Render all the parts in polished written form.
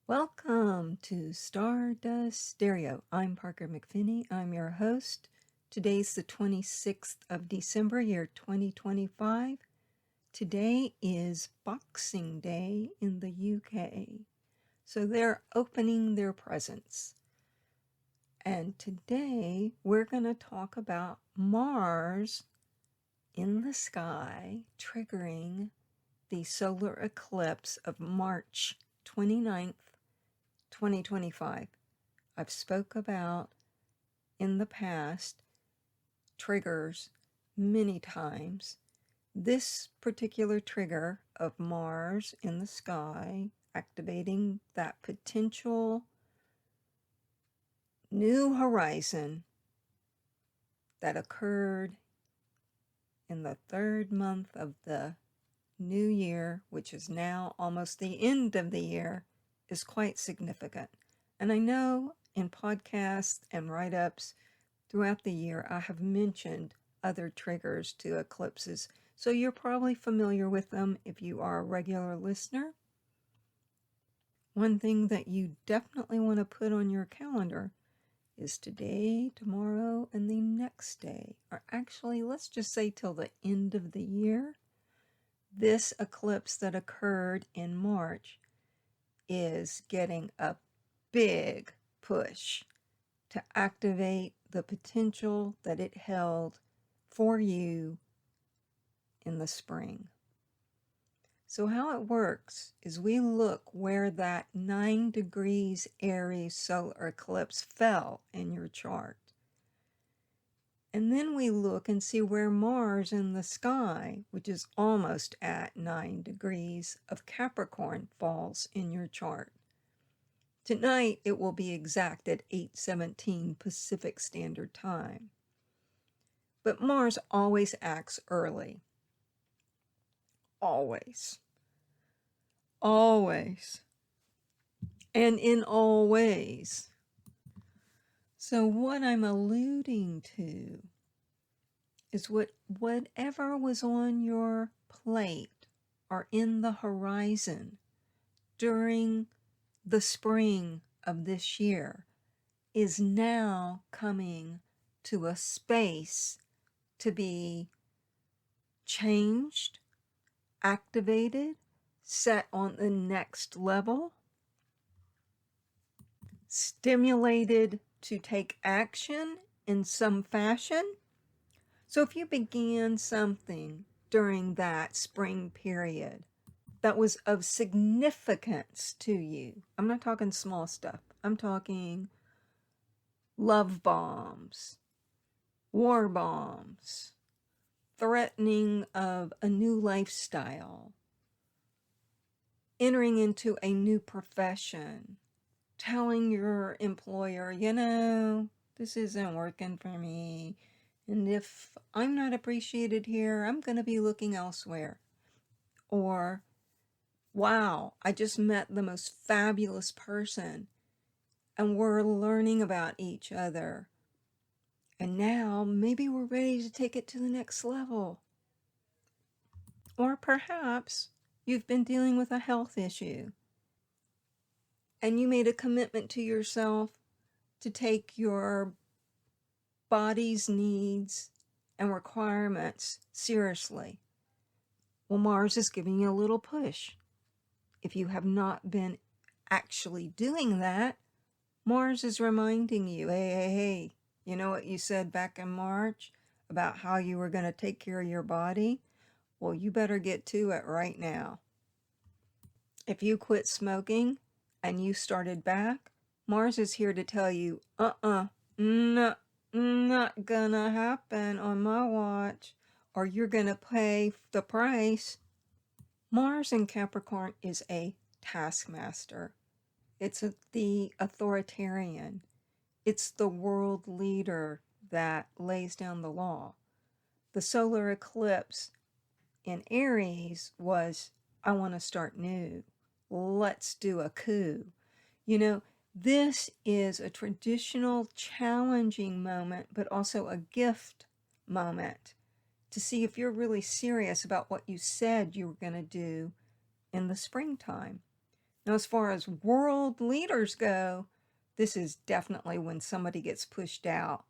Welcome to Stardust Stereo. I'm Parker McPhinney. I'm your host. Today's the 26th of December, year 2025. Today is Boxing Day in the UK. So they're opening their presents. And today we're going to talk about Mars in the sky triggering the solar eclipse of March 29th, 2025. I've spoke about in the past triggers many times. This particular trigger of Mars in the sky activating that potential new horizon that occurred in the third month of the new year, which is now almost the end of the year, is quite significant. And I know in podcasts and write-ups throughout the year, I have mentioned other triggers to eclipses, so you're probably familiar with them if you are a regular listener. One thing that you definitely want to put on your calendar is today, tomorrow, and the next day, or actually, let's just say till the end of the year. This eclipse that occurred in March is getting a big push to activate the potential that it held for you in the spring. So how it works is we look where that 9 degrees Aries solar eclipse fell in your chart. And then we look and see where Mars in the sky, which is almost at 9 degrees of Capricorn, falls in your chart. Tonight, it will be exact at 8:17 Pacific Standard Time. But Mars always acts early. Always. Always. And in all ways. So what I'm alluding to is whatever was on your plate or in the horizon during the spring of this year is now coming to a space to be changed, activated, set on the next level, stimulated to take action in some fashion. So if you began something during that spring period that was of significance to you, I'm not talking small stuff, I'm talking love bombs, war bombs, threatening of a new lifestyle, entering into a new profession, telling your employer, this isn't working for me, and if I'm not appreciated here, I'm going to be looking elsewhere. Or, wow, I just met the most fabulous person, and we're learning about each other. And now maybe we're ready to take it to the next level. Or perhaps you've been dealing with a health issue and you made a commitment to yourself to take your body's needs and requirements seriously. Well, Mars is giving you a little push. If you have not been actually doing that, Mars is reminding you, hey, you know what you said back in March about how you were going to take care of your body? Well, you better get to it right now. If you quit smoking and you started back, Mars is here to tell you, no, not gonna happen on my watch, or you're gonna pay the price. Mars in Capricorn is a taskmaster. It's the authoritarian. It's the world leader that lays down the law. The solar eclipse in Aries was, I want to start new. Let's do a coup. This is a traditional challenging moment, but also a gift moment to see if you're really serious about what you said you were going to do in the springtime. Now, as far as world leaders go, this is definitely when somebody gets pushed out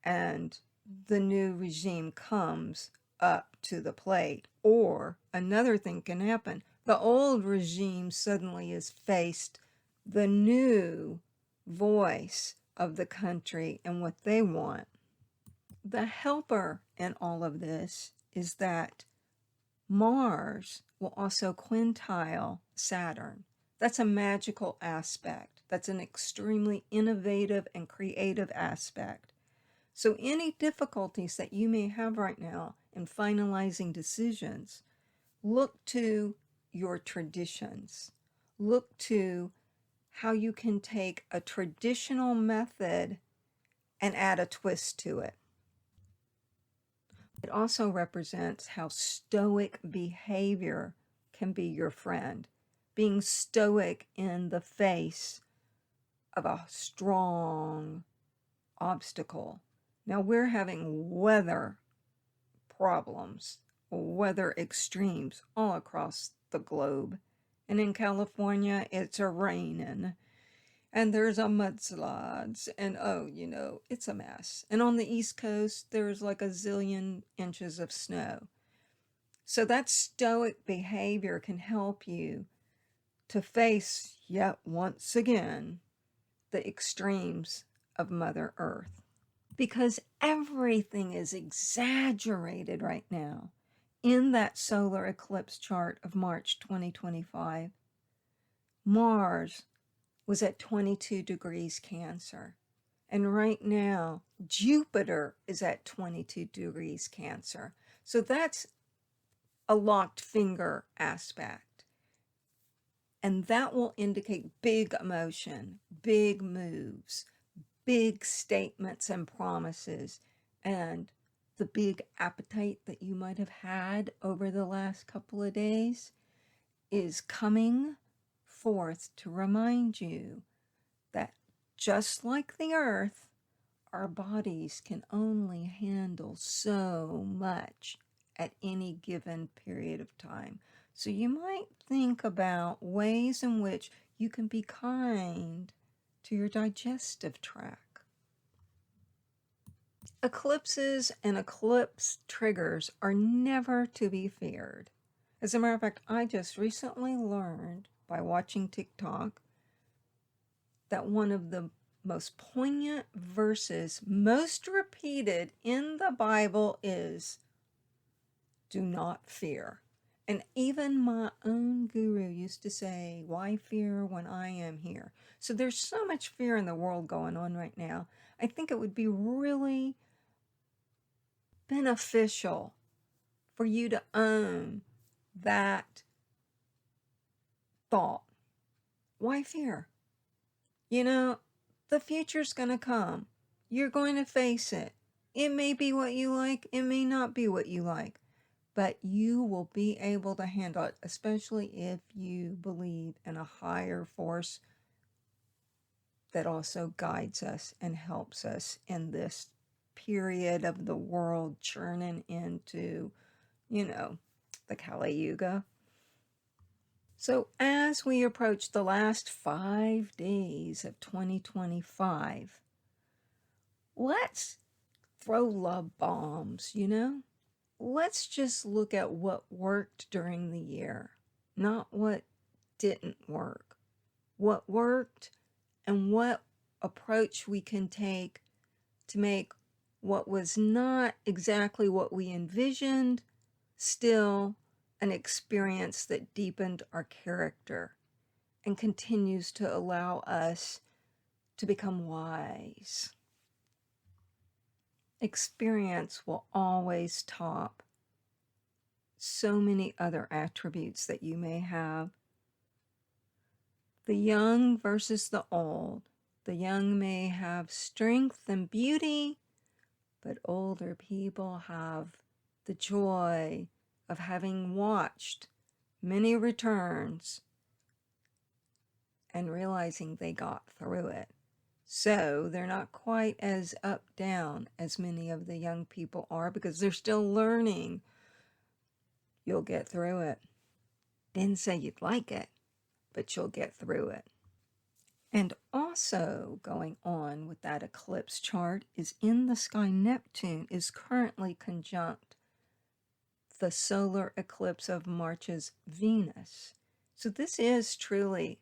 and the new regime comes up to the plate. Or another thing can happen. The old regime suddenly is faced the new voice of the country and what they want. The helper in all of this is that Mars will also quintile Saturn. That's a magical aspect. That's an extremely innovative and creative aspect. So any difficulties that you may have right now in finalizing decisions, look to your traditions. Look to how you can take a traditional method and add a twist to it. It also represents how stoic behavior can be your friend. Being stoic in the face of a strong obstacle. Now we're having weather problems, weather extremes all across the globe. And in California, it's a raining. And there's a mudslides, and it's a mess. And on the East Coast, there's like a zillion inches of snow. So that stoic behavior can help you to face, yet once again, the extremes of Mother Earth. Because everything is exaggerated right now. In that solar eclipse chart of March 2025, Mars was at 22 degrees Cancer. And right now, Jupiter is at 22 degrees Cancer. So that's a locked finger aspect. And that will indicate big emotion, big moves, big statements and promises, and the big appetite that you might have had over the last couple of days is coming forth to remind you that just like the earth, our bodies can only handle so much at any given period of time. So you might think about ways in which you can be kind to your digestive tract. Eclipses and eclipse triggers are never to be feared. As a matter of fact, I just recently learned by watching TikTok that one of the most poignant verses, most repeated in the Bible is, "Do not fear." And even my own guru used to say, "Why fear when I am here?" So there's so much fear in the world going on right now. I think it would be really beneficial for you to own that thought. Why fear? The future's going to come. You're going to face it. It may be what you like. It may not be what you like. But you will be able to handle it, especially if you believe in a higher force that also guides us and helps us in this period of the world churning into, the Kali Yuga. So as we approach the last 5 days of 2025, let's throw love bombs, Let's just look at what worked during the year, not what didn't work. What worked and what approach we can take to make what was not exactly what we envisioned still an experience that deepened our character and continues to allow us to become wise. Experience will always top so many other attributes that you may have. The young versus the old. The young may have strength and beauty, but older people have the joy of having watched many returns and realizing they got through it. So they're not quite as up down as many of the young people are because they're still learning. You'll get through it. Didn't say you'd like it, but you'll get through it. And also going on with that eclipse chart is in the sky, Neptune is currently conjunct the solar eclipse of March's Venus. So this is truly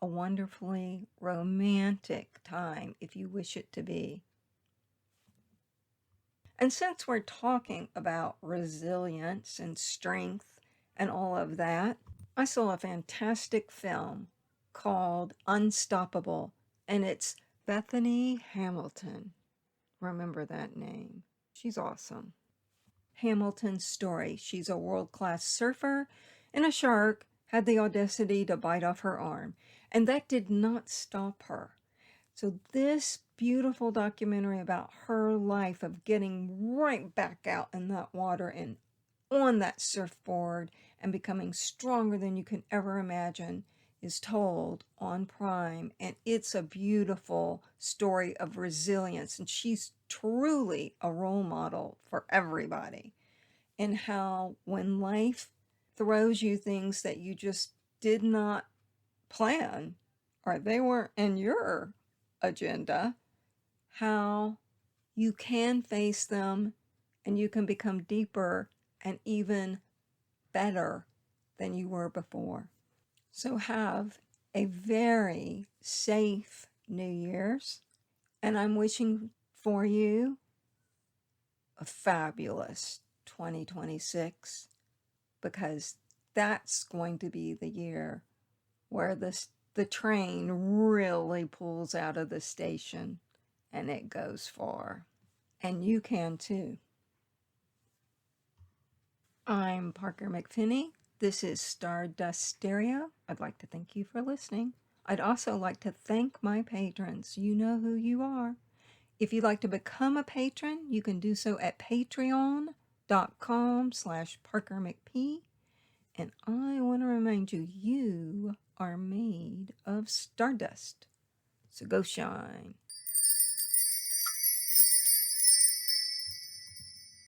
a wonderfully romantic time if you wish it to be. And since we're talking about resilience and strength and all of that, I saw a fantastic film called Unstoppable, and it's Bethany Hamilton. Remember that name. She's awesome. Hamilton's story. She's a world-class surfer, and a shark had the audacity to bite off her arm, and that did not stop her. So this beautiful documentary about her life of getting right back out in that water and on that surfboard and becoming stronger than you can ever imagine is told on Prime, and it's a beautiful story of resilience, and she's truly a role model for everybody, and how when life throws you things that you just did not plan or they weren't in your agenda, how you can face them and you can become deeper and even better than you were before. So have a very safe New Year's, and I'm wishing for you a fabulous 2026, because that's going to be the year where the train really pulls out of the station and it goes far. And you can too. I'm Parker McPhinney. This is Stardust Stereo. I'd like to thank you for listening. I'd also like to thank my patrons. You know who you are. If you'd like to become a patron, you can do so at patreon.com/ParkerMcP. And I want to remind you, you are made of stardust. So go shine.